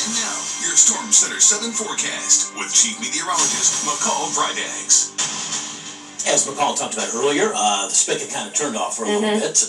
And now, your Storm Center 7 forecast with Chief Meteorologist McCall Vrydaghs. As McCall talked about earlier, the spigot kind of turned off for a little bit,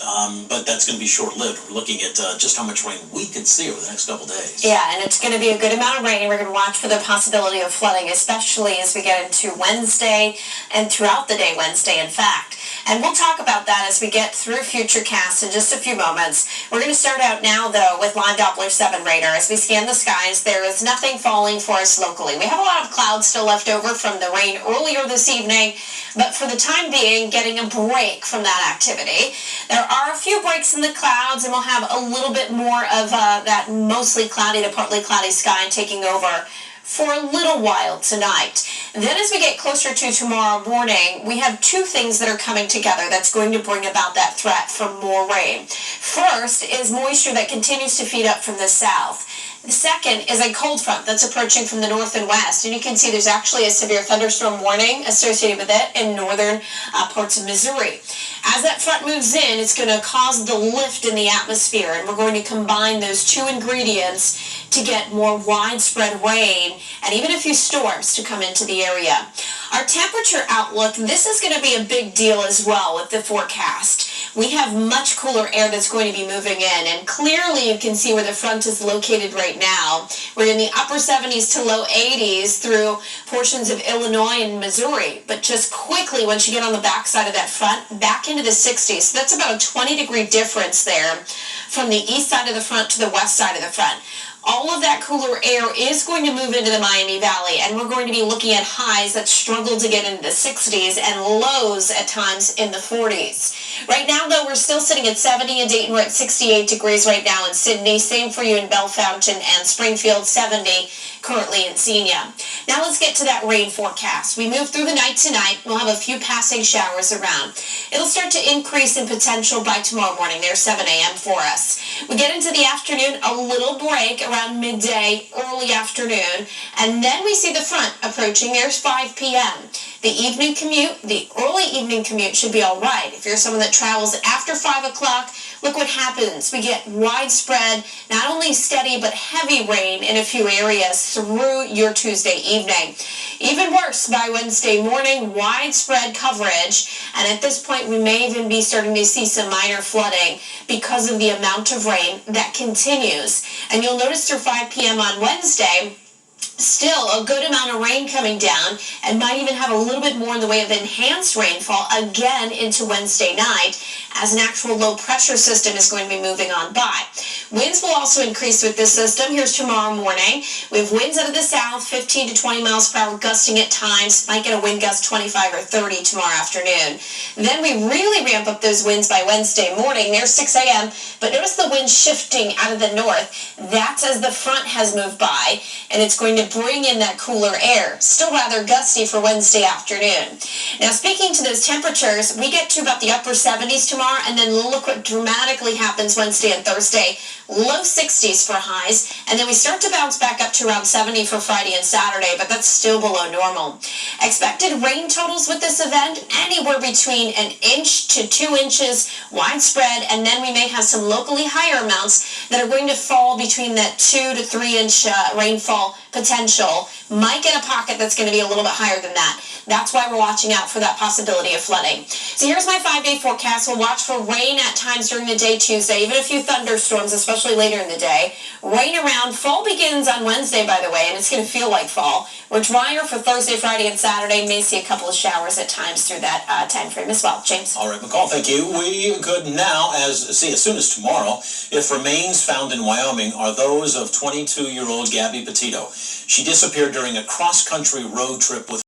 but that's going to be short-lived. We're looking at just how much rain we can see over the next couple days. Yeah, and it's going to be a good amount of rain. We're going to watch for the possibility of flooding, especially as we get into Wednesday and throughout the day Wednesday, in fact. And we'll talk about that as we get through Futurecast in just a few moments. We're going to start out now, though, with Live Doppler 7 radar. As we scan the skies, there is nothing falling for us locally. We have a lot of clouds still left over from the rain earlier this evening, but for the time being, getting a break from that activity. There are a few breaks in the clouds, and we'll have a little bit more of that mostly cloudy to partly cloudy sky taking over for a little while tonight. Then as we get closer to tomorrow morning, we have two things that are coming together that's going to bring about that threat for more rain. First is moisture that continues to feed up from the south. The second is a cold front that's approaching from the north and west, and you can see there's actually a severe thunderstorm warning associated with it in northern parts of Missouri. As that front moves in, it's going to cause the lift in the atmosphere, and we're going to combine those two ingredients to get more widespread rain and even a few storms to come into the area. Our temperature outlook, this is going to be a big deal as well with the forecast. We have much cooler air that's going to be moving in, and clearly you can see where the front is located right now. We're in the upper 70s to low 80s through portions of Illinois and Missouri, but just quickly once you get on the backside of that front, back into the 60s. So that's about a 20-degree difference there from the east side of the front to the west side of the front. All of that cooler air is going to move into the Miami Valley, and we're going to be looking at highs that struggle to get into the 60s and lows at times in the 40s. Right now, though, we're still sitting at 70 in Dayton. We're at 68 degrees right now in Sydney. Same for you in Bellefontaine and Springfield, 70 currently in Xenia. Now let's get to that rain forecast. We move through the night tonight. We'll have a few passing showers around. It'll start to increase in potential by tomorrow morning. There's 7 a.m. for us. We get into the afternoon, a little break around midday, early afternoon, and then we see the front approaching. There's 5 p.m. The evening commute, the early evening commute should be all right. If you're someone that travels after 5 o'clock, look what happens. We get widespread, not only steady, but heavy rain in a few areas through your Tuesday evening. Even worse, by Wednesday morning, widespread coverage, and at this point, we may even be starting to see some minor flooding because of the amount of rain that continues. And you'll notice through 5 p.m. on Wednesday, still a good amount of rain coming down, and might even have a little bit more in the way of enhanced rainfall again into Wednesday night as an actual low pressure system is going to be moving on by. Winds will also increase with this system. Here's tomorrow morning. We have winds out of the south, 15 to 20 miles per hour, gusting at times. Might get a wind gust 25 or 30 tomorrow afternoon. Then we really ramp up those winds by Wednesday morning. There's 6 a.m., but notice the wind shifting out of the north. That's as the front has moved by, and it's going to bring in that cooler air. Still rather gusty for Wednesday afternoon. Now, speaking to those temperatures, we get to about the upper 70s tomorrow, and then look what dramatically happens Wednesday and Thursday. Low 60s for highs, and then we start to bounce back up to around 70 for Friday and Saturday, but that's still below normal. Expected rain totals with this event, anywhere between 1 inch to 2 inches widespread, and then we may have some locally higher amounts that are going to fall between that 2 to 3 inch rainfall potential. Might get a pocket that's going to be a little bit higher than that. That's why we're watching out for that possibility of flooding. So here's my 5-day forecast. We'll watch for rain at times during the day Tuesday, even a few thunderstorms, especially later in the day. Rain around. Fall begins on Wednesday, by the way, and it's going to feel like fall. We're drier for Thursday, Friday, and Saturday. May see a couple of showers at times through that time frame as well. James? All right, McCall, thank you. We could now see as soon as tomorrow if remains found in Wyoming are those of 22-year-old Gabby Petito. She disappeared during a cross-country road trip with